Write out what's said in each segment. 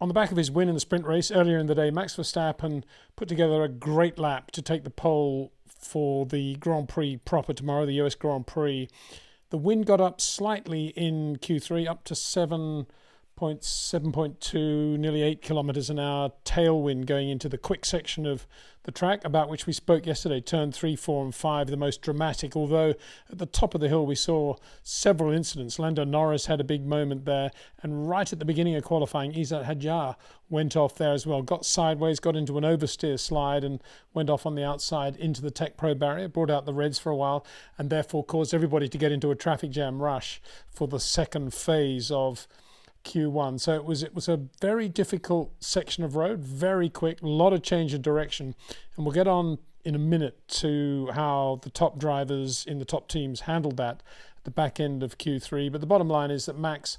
On the back of his win in the sprint race earlier in the day, Max Verstappen put together a great lap to take the pole for the Grand Prix proper tomorrow, the US Grand Prix. The wind got up slightly in Q3, up to 7.2, nearly 8 kilometers an hour tailwind going into the quick section of the track, about which we spoke yesterday, turn 3, 4 and 5, the most dramatic, although at the top of the hill we saw several incidents. Lando Norris had a big moment there, and right at the beginning of qualifying, Isack Hadjar went off there as well, got sideways, got into an oversteer slide and went off on the outside into the Tech Pro barrier, brought out the reds for a while, and therefore caused everybody to get into a traffic jam rush for the second phase of Q1. So it was a very difficult section of road, very quick, a lot of change of direction, and we'll get on in a minute to how the top drivers in the top teams handled that at the back end of Q3. But the bottom line is that Max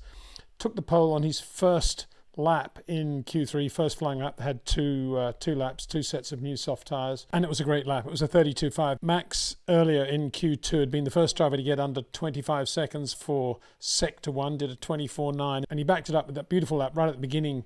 took the pole on his first lap in Q3, first flying lap, had two laps, two sets of new soft tyres, and it was a great lap. It was a 32.5. Max earlier in Q2 had been the first driver to get under 25 seconds for Sector 1, did a 24.9, and he backed it up with that beautiful lap right at the beginning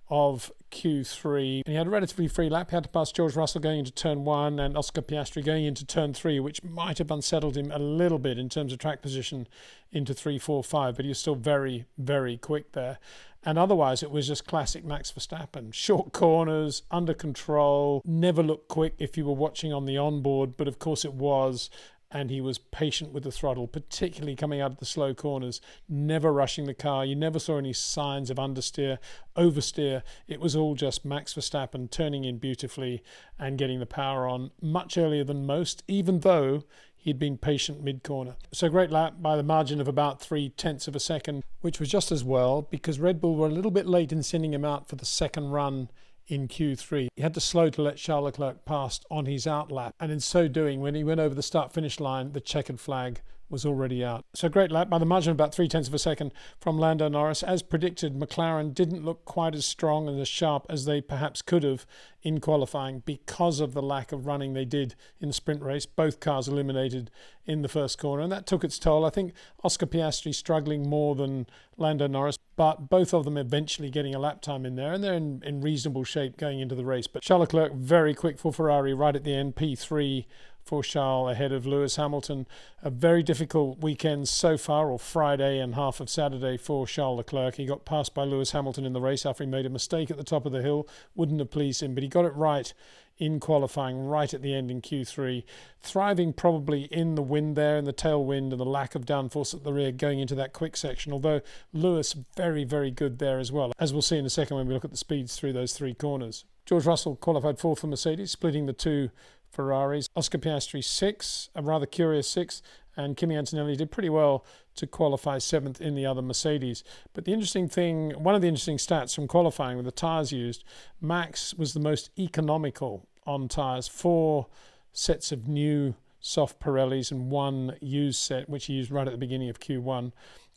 of Q3. And he had a relatively free lap. He had to pass George Russell going into turn 1 and Oscar Piastri going into turn 3, which might have unsettled him a little bit in terms of track position into 3, 4, 5, but he was still very, very quick there. And otherwise, it was just classic Max Verstappen. Short corners, under control, never looked quick if you were watching on the onboard, but of course it was. And he was patient with the throttle, particularly coming out of the slow corners, never rushing the car. You never saw any signs of understeer, oversteer. It was all just Max Verstappen turning in beautifully and getting the power on much earlier than most, even though he'd been patient mid-corner. So great lap by the margin of about 0.3 of a second, which was just as well because Red Bull were a little bit late in sending him out for the second run in Q3. He had to slow to let Charles Leclerc pass on his out lap, and in so doing, when he went over the start-finish line, the checkered flag was already out. So great lap by the margin of about 0.3 of a second from Lando Norris. As predicted, McLaren didn't look quite as strong and as sharp as they perhaps could have in qualifying because of the lack of running they did in the sprint race. Both cars eliminated in the first corner, and that took its toll. I think Oscar Piastri struggling more than Lando Norris, but both of them eventually getting a lap time in there, and they're in reasonable shape going into the race. But Charles Leclerc, very quick for Ferrari right at the end, P3 for Charles ahead of Lewis Hamilton. A very difficult weekend so far, or Friday and half of Saturday for Charles Leclerc. He got passed by Lewis Hamilton in the race after he made a mistake at the top of the hill. Wouldn't have pleased him, but he got it right in qualifying right at the end in Q3. Thriving probably in the wind there, in the tailwind and the lack of downforce at the rear going into that quick section, although Lewis very, very good there as well, as we'll see in a second when we look at the speeds through those three corners. George Russell qualified fourth for Mercedes, splitting the two Ferraris. Oscar Piastri 6th, a rather curious 6th, and Kimi Antonelli did pretty well to qualify 7th in the other Mercedes. But the interesting thing, one of the interesting stats from qualifying with the tyres used, Max was the most economical on tyres, 4 sets of new soft Pirellis and 1 used set, which he used right at the beginning of Q1.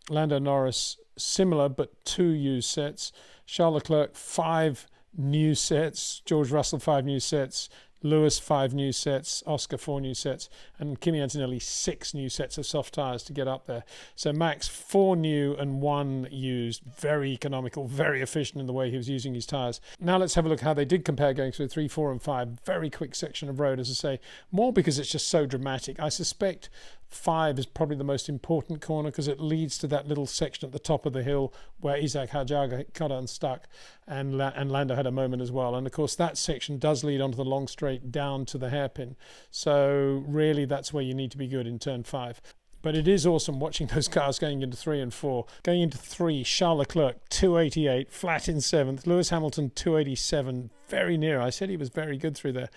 Lando Norris, similar, but 2 used sets. Charles Leclerc, 5 new sets. George Russell, 5 new sets. Lewis, 5 new sets, Oscar, 4 new sets, and Kimi Antonelli, 6 new sets of soft tyres to get up there. So Max, 4 new and 1 used. Very economical, very efficient in the way he was using his tyres. Now let's have a look how they did compare going through 3, 4 and 5. Very quick section of road, as I say, more because it's just so dramatic. I suspect 5 is probably the most important corner because it leads to that little section at the top of the hill where Isack Hadjar got unstuck and Lando had a moment as well. And of course that section does lead onto the long straight down to the hairpin. So really that's where you need to be good in turn 5. But it is awesome watching those cars going into 3 and 4. Going into 3, Charles Leclerc, 288, flat in 7th. Lewis Hamilton, 287, very near. I said he was very good through there.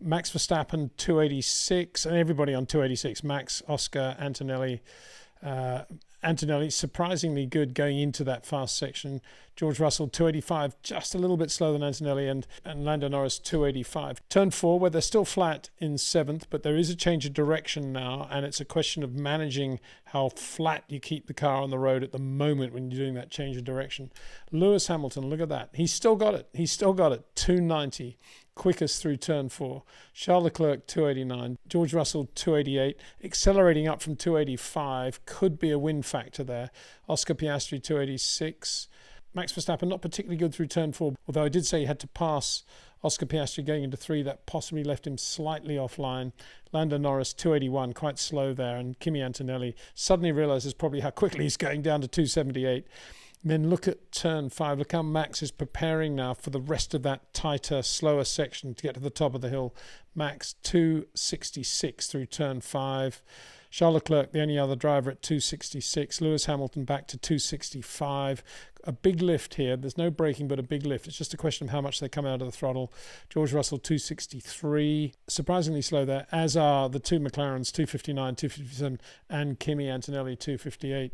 Max Verstappen, 286, and everybody on 286. Max, Oscar, Antonelli. Antonelli, surprisingly good going into that fast section. George Russell, 285, just a little bit slower than Antonelli, and Lando Norris, 285. Turn 4, where they're still flat in 7th, but there is a change of direction now, and it's a question of managing how flat you keep the car on the road at the moment when you're doing that change of direction. Lewis Hamilton, look at that. He's still got it. 290. Quickest through turn 4. Charles Leclerc, 289. George Russell, 288. Accelerating up from 285. Could be a win factor there. Oscar Piastri, 286. Max Verstappen not particularly good through turn 4, although I did say he had to pass Oscar Piastri going into 3. That possibly left him slightly offline. Lando Norris 281, quite slow there, and Kimi Antonelli suddenly realises probably how quickly he's going down to 278. Then look at turn 5. Look how Max is preparing now for the rest of that tighter, slower section to get to the top of the hill. Max 266 through turn 5. Charles Leclerc, the only other driver, at 266. Lewis Hamilton back to 265. A big lift here. There's no braking, but a big lift. It's just a question of how much they come out of the throttle. George Russell 263. Surprisingly slow there, as are the two McLarens 259, 257, and Kimi Antonelli 258.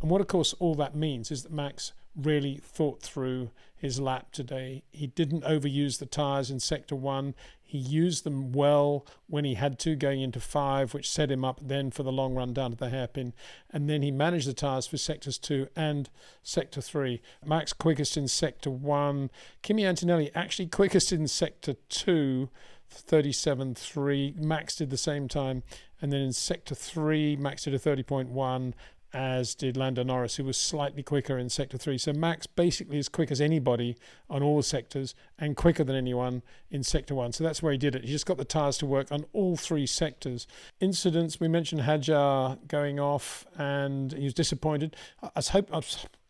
And what, of course, all that means is that Max really thought through his lap today. He didn't overuse the tyres in Sector 1. He used them well when he had to, going into 5, which set him up then for the long run down to the hairpin. And then he managed the tyres for Sectors 2 and Sector 3. Max quickest in Sector 1. Kimi Antonelli actually quickest in Sector 2, 37.3. Max did the same time. And then in Sector 3, Max did a 30.1. As did Lando Norris, who was slightly quicker in Sector 3. So Max basically as quick as anybody on all the sectors and quicker than anyone in Sector 1. So that's where he did it. He just got the tyres to work on all 3 sectors. Incidents, we mentioned Hadjar going off and he was disappointed.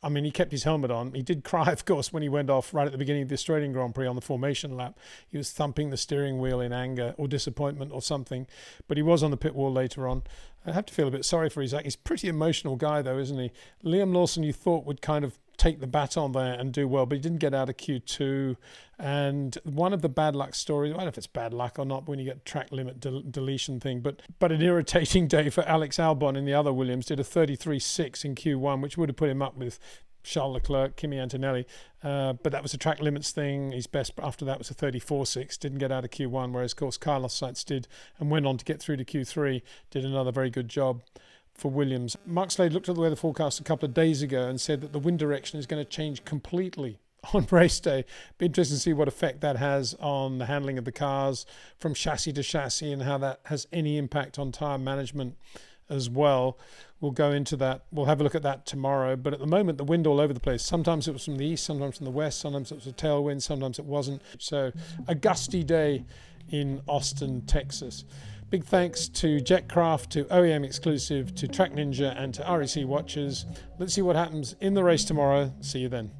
I mean, he kept his helmet on. He did cry, of course, when he went off right at the beginning of the Australian Grand Prix on the formation lap. He was thumping the steering wheel in anger or disappointment or something. But he was on the pit wall later on. I have to feel a bit sorry for Isaac. He's a pretty emotional guy, though, isn't he? Liam Lawson, you thought, would kind of take the baton there and do well, but he didn't get out of Q2. And one of the bad luck stories, I don't know if it's bad luck or not when you get track limit deletion thing, but an irritating day for Alex Albon in the other Williams. Did a 33.6 in Q1, which would have put him up with Charles Leclerc, Kimi Antonelli, but that was a track limits thing. His best after that was a 34.6, didn't get out of Q1, whereas of course Carlos Sainz did and went on to get through to Q3, did another very good job for Williams. Mark Slade looked at the weather forecast a couple of days ago and said that the wind direction is going to change completely on race day. Be interesting to see what effect that has on the handling of the cars from chassis to chassis and how that has any impact on tyre management as well. We'll go into that. We'll have a look at that tomorrow. But at the moment, the wind all over the place. Sometimes it was from the east, sometimes from the west, sometimes it was a tailwind, sometimes it wasn't. So a gusty day in Austin, Texas. Big thanks to Jetcraft, to OEM Exclusive, to Track Ninja, and to REC Watchers. Let's see what happens in the race tomorrow. See you then.